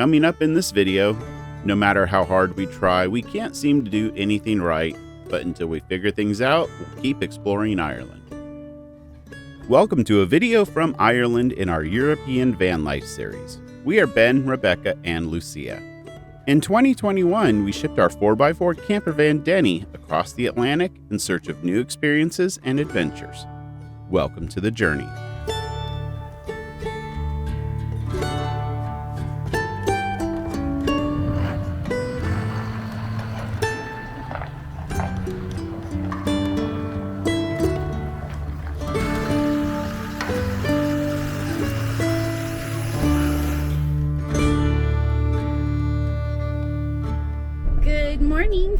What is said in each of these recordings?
Coming up in this video, no matter how hard we try, we can't seem to do anything right, but until we figure things out, we'll keep exploring Ireland. Welcome to a video from Ireland in our European van life series. We are Ben, Rebecca, and Lucia. In 2021, we shipped our 4x4 camper van Denny across the Atlantic in search of new experiences and adventures. Welcome to the journey.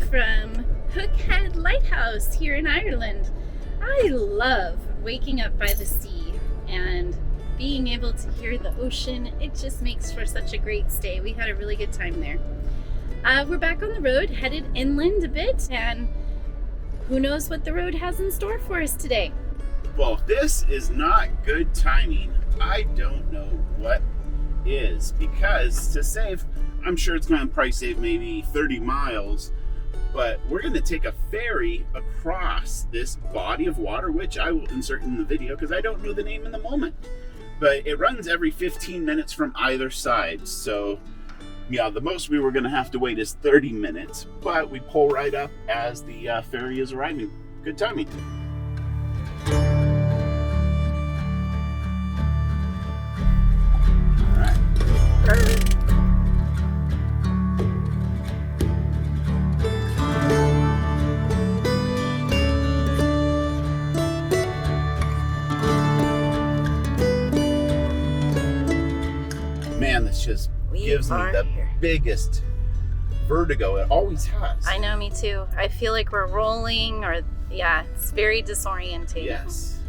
From Hookhead Lighthouse here in Ireland. I love waking up by the sea and being able to hear the ocean. It just makes for such a great stay. We had a really good time there. We're back on the road, headed inland a bit, and who knows what the road has in store for us today. Well, if this is not good timing, I don't know what is, because to save, I'm sure it's going to probably save maybe 30 miles, but we're going to take a ferry across this body of water, which I will insert in the video because I don't know the name in the moment. But it runs every 15 minutes from either side. So, yeah, the most we were going to have to wait is 30 minutes. But we pull right up as the ferry is arriving. Good timing. All right. Man, this just gives me the biggest vertigo. It always has. I know, me too. I feel like we're rolling, or yeah, it's very disorienting. Yes.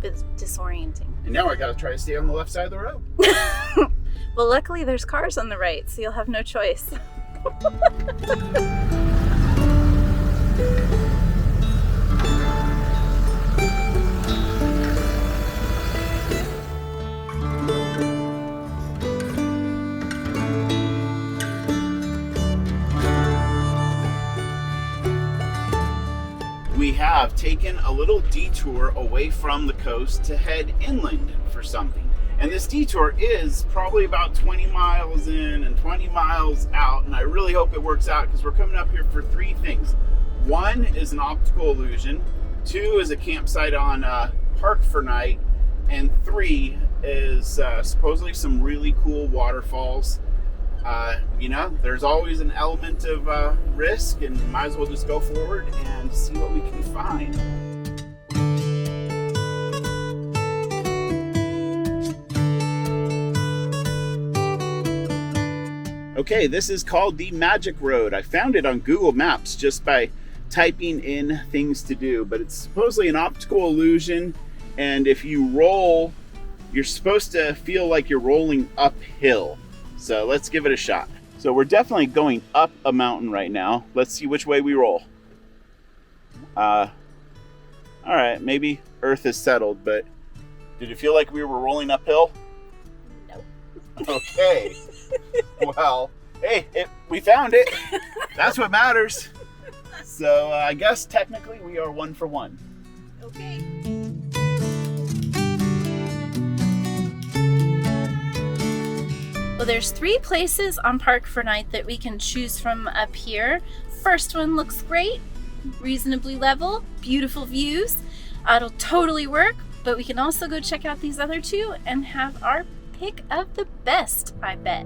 It's disorienting. And now I gotta try to stay on the left side of the road. Well, luckily there's cars on the right, so you'll have no choice. We have taken a little detour away from the coast to head inland for something. And this detour is probably about 20 miles in and 20 miles out. And I really hope it works out because we're coming up here for three things. One is an optical illusion. Two is a campsite on Park for Night. And three is supposedly some really cool waterfalls. You know, there's always an element of risk, and might as well just go forward and see what we can find. Okay, this is called the Magic Road. I found it on Google Maps just by typing in things to do, but it's supposedly an optical illusion, and if you roll, you're supposed to feel like you're rolling uphill. So let's give it a shot. So we're definitely going up a mountain right now. Let's see which way we roll. All right, maybe Earth is settled, but did it feel like we were rolling uphill? No. Okay. Well, hey, we found it. That's what matters. So I guess technically we are 1 for 1. Okay. Well, there's 3 places on Park for Night that we can choose from up here. First one looks great, reasonably level, beautiful views. It'll totally work, but we can also go check out these other 2 and have our pick of the best, I bet.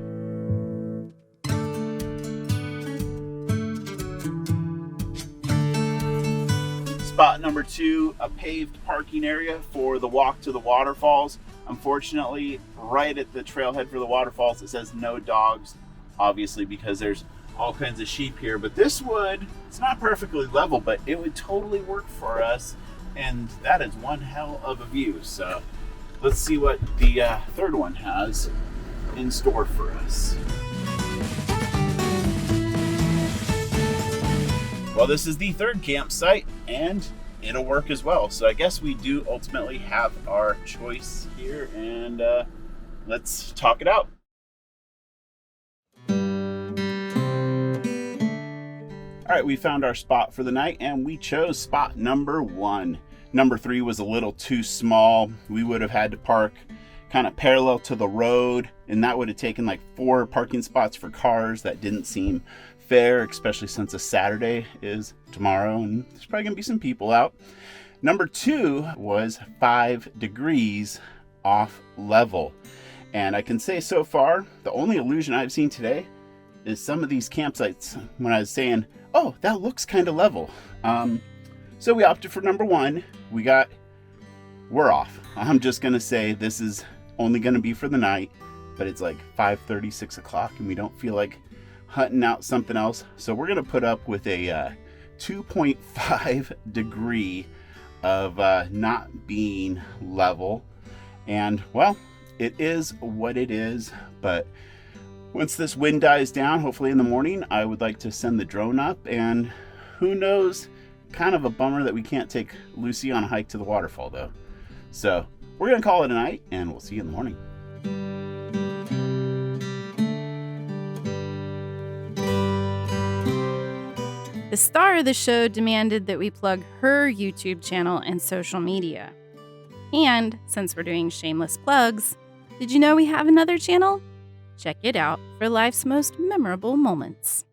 Spot number 2, a paved parking area for the walk to the waterfalls. Unfortunately, right at the trailhead for the waterfalls, it says no dogs, obviously because there's all kinds of sheep here. But this would, it's not perfectly level, but it would totally work for us. And that is one hell of a view. So let's see what the third one has in store for us. Well, this is the third campsite, and it'll work as well. So I guess we do ultimately have our choice here, and let's talk it out. All right, we found our spot for the night and we chose spot number 1. Number 3 was a little too small. We would have had to park kind of parallel to the road, and that would have taken like 4 parking spots for cars. That didn't seem fair, especially since a Saturday is tomorrow and there's probably gonna be some people out. Number 2 was 5 degrees off level. And I can say so far, the only illusion I've seen today is some of these campsites when I was saying, oh, that looks kind of level. So we opted for number 1. We're off. I'm just gonna say this is only gonna be for the night, but it's like 5:30, 6 o'clock, and we don't feel like hunting out something else. So we're gonna put up with a 2.5 degree of not being level. And well, it is what it is, but once this wind dies down, hopefully in the morning, I would like to send the drone up, and who knows, kind of a bummer that we can't take Lucy on a hike to the waterfall though. So we're gonna call it a night and we'll see you in the morning. The star of the show demanded that we plug her YouTube channel and social media. And since we're doing shameless plugs, did you know we have another channel? Check it out for life's most memorable moments.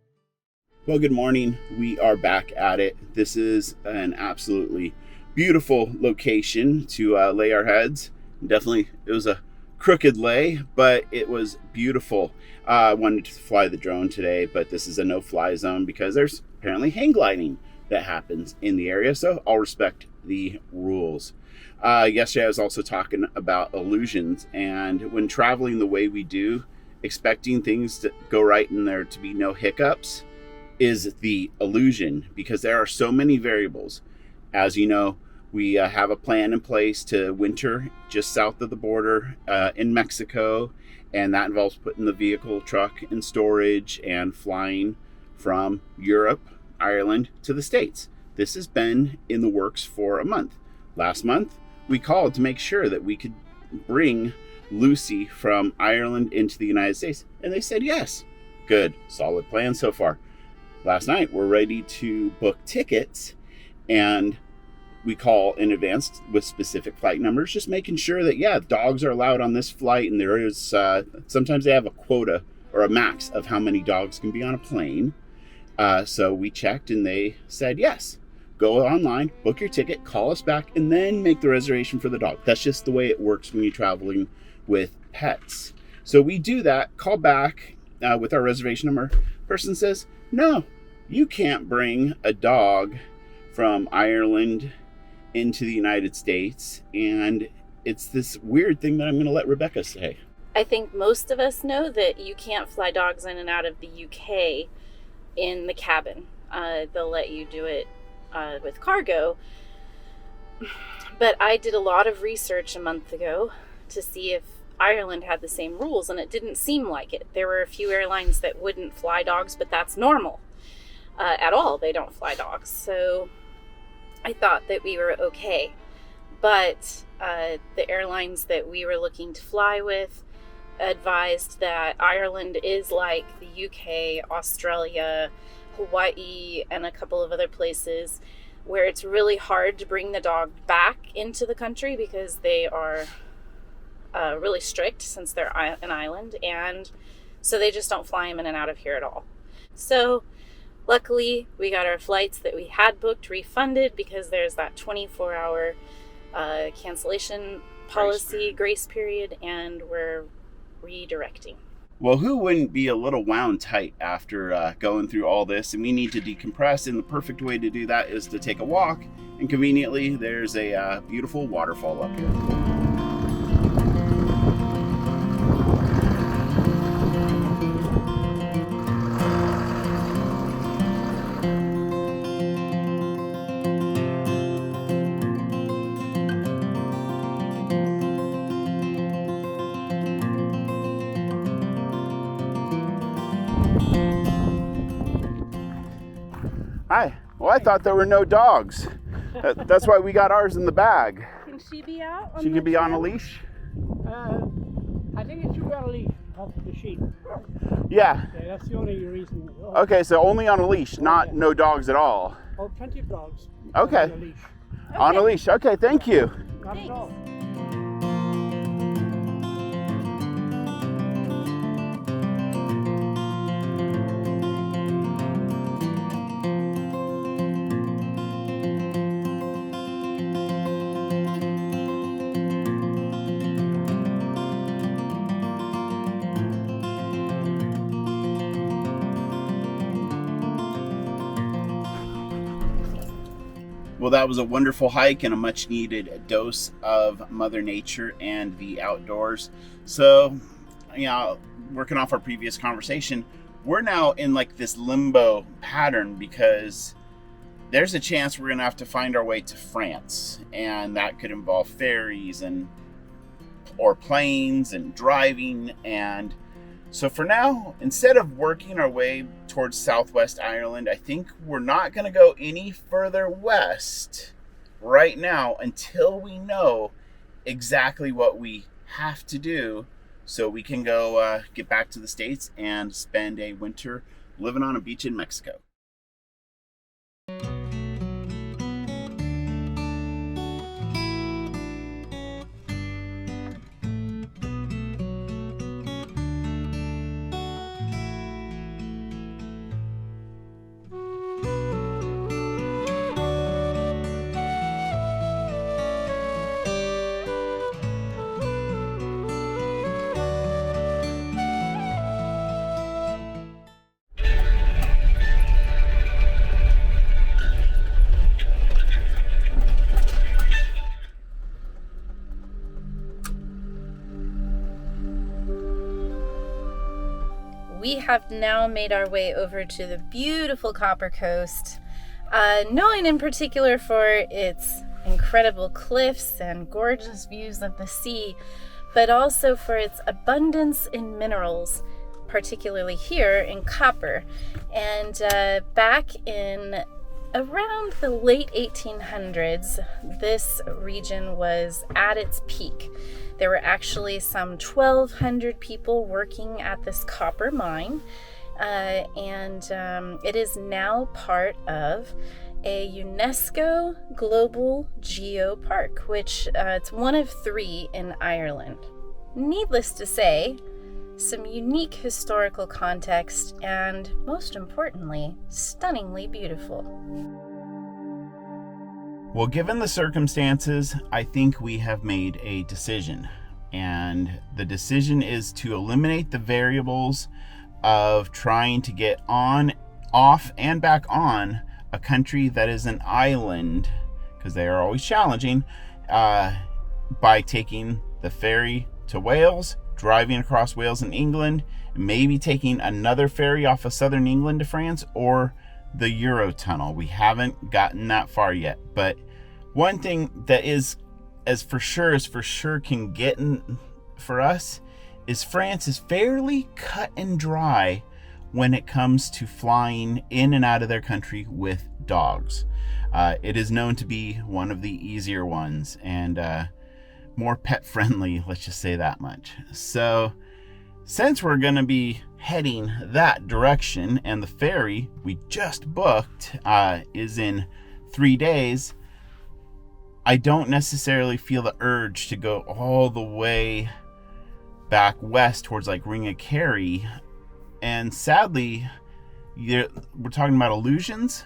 Well, good morning. We are back at it. This is an absolutely beautiful location to lay our heads. Definitely, it was a crooked lay, but it was beautiful. I wanted to fly the drone today, but this is a no-fly zone because there's apparently hang gliding that happens in the area, so I'll respect the rules. Yesterday I was also talking about illusions, and when traveling the way we do, expecting things to go right and there to be no hiccups is the illusion, because there are so many variables. As you know, we have a plan in place to winter just south of the border in Mexico, and that involves putting the vehicle truck in storage and flying from Europe, Ireland to the States. This has been in the works for a month. Last month, we called to make sure that we could bring Lucy from Ireland into the United States, and they said yes. Good, solid plan so far. Last night, we're ready to book tickets, and we call in advance with specific flight numbers, just making sure that, yeah, dogs are allowed on this flight, and there is, sometimes they have a quota or a max of how many dogs can be on a plane. So we checked, and they said yes. Go online, book your ticket, call us back, and then make the reservation for the dog. That's just the way it works when you're traveling with pets. So we do that, call back with our reservation number. Person says, no, you can't bring a dog from Ireland into the United States. And it's this weird thing that I'm going to let Rebecca say. I think most of us know that you can't fly dogs in and out of the UK in the cabin. They'll let you do it with cargo. But I did a lot of research a month ago to see if Ireland had the same rules, and it didn't seem like it. There were a few airlines that wouldn't fly dogs, but that's normal. At all, they don't fly dogs. So I thought that we were okay. But the airlines that we were looking to fly with advised that Ireland is like the UK, Australia, Hawaii, and a couple of other places where it's really hard to bring the dog back into the country because they are really strict since they're an island, and so they just don't fly them in and out of here at all. So luckily we got our flights that we had booked refunded, because there's that 24-hour cancellation policy, grace period, and we're redirecting. Well, who wouldn't be a little wound tight after going through all this? And we need to decompress, and the perfect way to do that is to take a walk. And conveniently, there's a beautiful waterfall up here. Hi. Well, I thought there were no dogs. That's why we got ours in the bag. Can she be out? She can be on a leash? I think it should be on a leash. Off the sheep. Yeah. Yeah, that's the only reason. Okay, so only on a leash, not no dogs at all. Oh, plenty of dogs. Okay. On a leash. On a leash. Okay, thank you. Not at all. Well, that was a wonderful hike and a much needed dose of Mother Nature and the outdoors. So, working off our previous conversation, we're now in like this limbo pattern because there's a chance we're going to have to find our way to France, and that could involve ferries or planes and driving. And so for now, instead of working our way towards Southwest Ireland, I think we're not going to go any further west right now until we know exactly what we have to do so we can go get back to the States and spend a winter living on a beach in Mexico. We have now made our way over to the beautiful Copper Coast, known in particular for its incredible cliffs and gorgeous views of the sea, but also for its abundance in minerals, particularly here in copper. And back in around the late 1800s, this region was at its peak. There were actually some 1,200 people working at this copper mine, and it is now part of a UNESCO Global Geopark, which it's one of 3 in Ireland. Needless to say, some unique historical context, and most importantly, stunningly beautiful. Well, given the circumstances, I think we have made a decision. And the decision is to eliminate the variables of trying to get on, off, and back on a country that is an island, because they are always challenging, by taking the ferry to Wales, driving across Wales and England, maybe taking another ferry off of southern England to France, or the Eurotunnel. We haven't gotten that far yet, but one thing that is as for sure can get in for us is France is fairly cut and dry when it comes to flying in and out of their country with dogs. It is known to be one of the easier ones and more pet friendly, let's just say that much. So since we're going to be heading that direction, and the ferry we just booked is in 3 days, I don't necessarily feel the urge to go all the way back west towards like Ringakerry. And sadly, we're talking about illusions.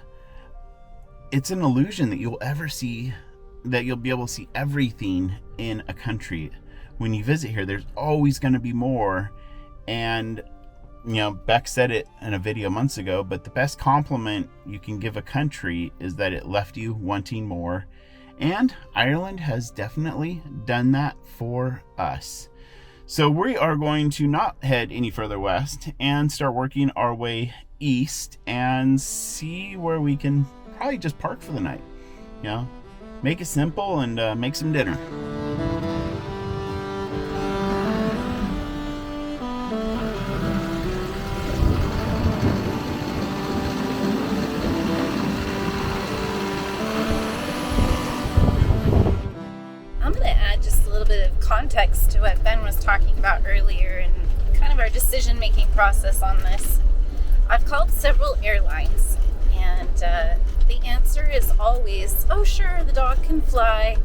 It's an illusion that you'll be able to see everything in a country. When you visit here, there's always going to be more. And Beck said it in a video months ago, but the best compliment you can give a country is that it left you wanting more. And Ireland has definitely done that for us. So we are going to not head any further west and start working our way east and see where we can probably just park for the night. Make it simple and make some dinner. I'm going to add just a little bit of context to what Ben was talking about earlier, and kind of of our decision-making process on this. I've called several airlines, and the answer is always, oh sure, the dog can fly.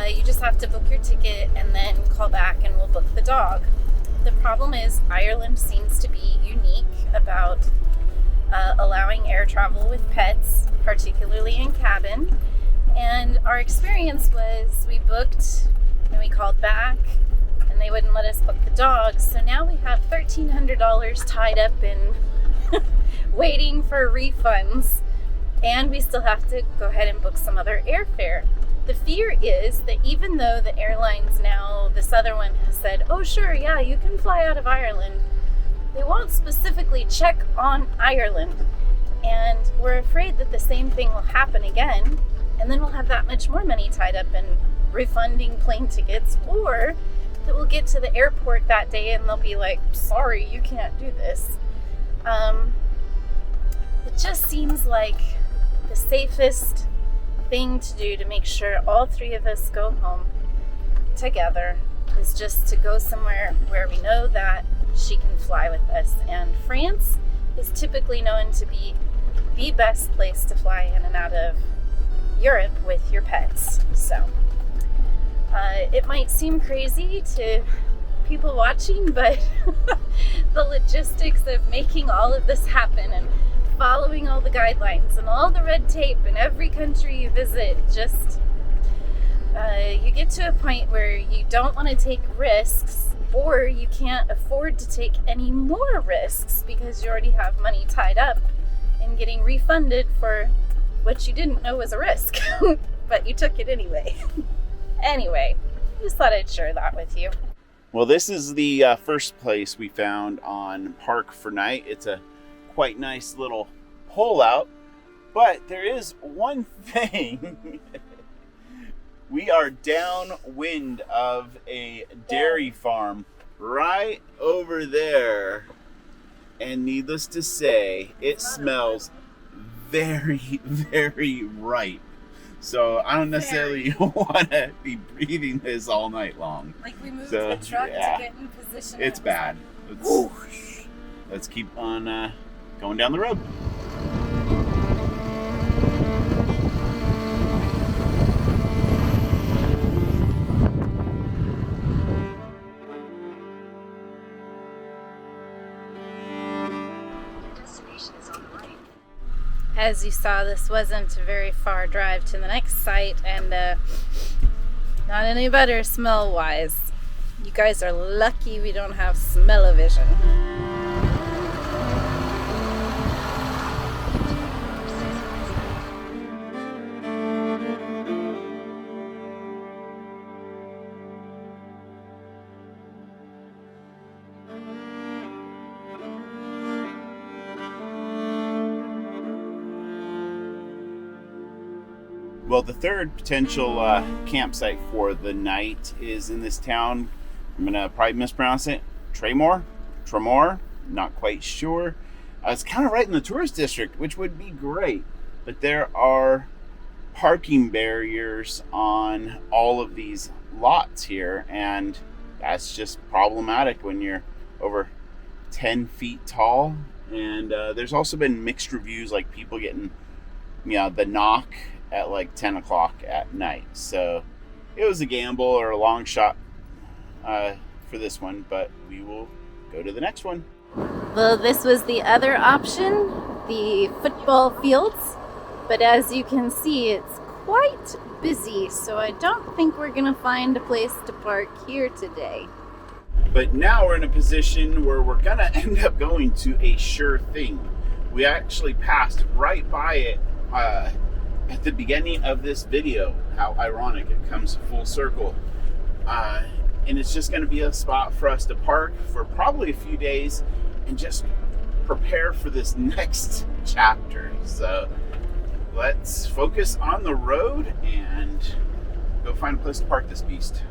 You just have to book your ticket and then call back and we'll book the dog. The problem is Ireland seems to be unique about allowing air travel with pets, particularly in cabin. And our experience was we booked and we called back and they wouldn't let us book the dog. So now we have $1,300 tied up in waiting for refunds, and we still have to go ahead and book some other airfare. The fear is that even though the airlines now, this other one has said, oh sure, yeah, you can fly out of Ireland, they won't specifically check on Ireland. And we're afraid that the same thing will happen again, and then we'll have that much more money tied up in refunding plane tickets, or that we'll get to the airport that day and they'll be like, sorry, you can't do this. It just seems like the safest thing to do to make sure all three of us go home together is just to go somewhere where we know that she can fly with us. And France is typically known to be the best place to fly in and out of Europe with your pets. So it might seem crazy to people watching, but the logistics of making all of this happen and following all the guidelines and all the red tape in every country you visit, just you get to a point where you don't want to take risks, or you can't afford to take any more risks because you already have money tied up in getting refunded for what you didn't know was a risk, but you took it anyway. Anyway, just thought I'd share that with you. Well, this is the first place we found on Park for Night. It's a quite nice little hole out, but there is one thing. We are downwind of a dairy farm right over there, and needless to say, it smells very, very ripe. So I don't necessarily want to be breathing this all night long. Like we moved the truck to get in position. It's bad. Let's keep on going down the road. As you saw, this wasn't a very far drive to the next site, and not any better smell-wise. You guys are lucky we don't have smell-o-vision. Well, the third potential campsite for the night is in this town. I'm going to probably mispronounce it. Tremor, not quite sure. It's kind of right in the tourist district, which would be great. But there are parking barriers on all of these lots here, and that's just problematic when you're over 10 feet tall. And there's also been mixed reviews, like people getting, the knock at like 10 o'clock at night. So it was a gamble or a long shot for this one, but we will go to the next one. Well, this was the other option, the football fields, but as you can see, it's quite busy, so I don't think we're gonna find a place to park here today. But now we're in a position where we're gonna end up going to a sure thing. We actually passed right by it at the beginning of this video. How ironic, it comes full circle. And it's just going to be a spot for us to park for probably a few days and just prepare for this next chapter. So let's focus on the road and go find a place to park this beast.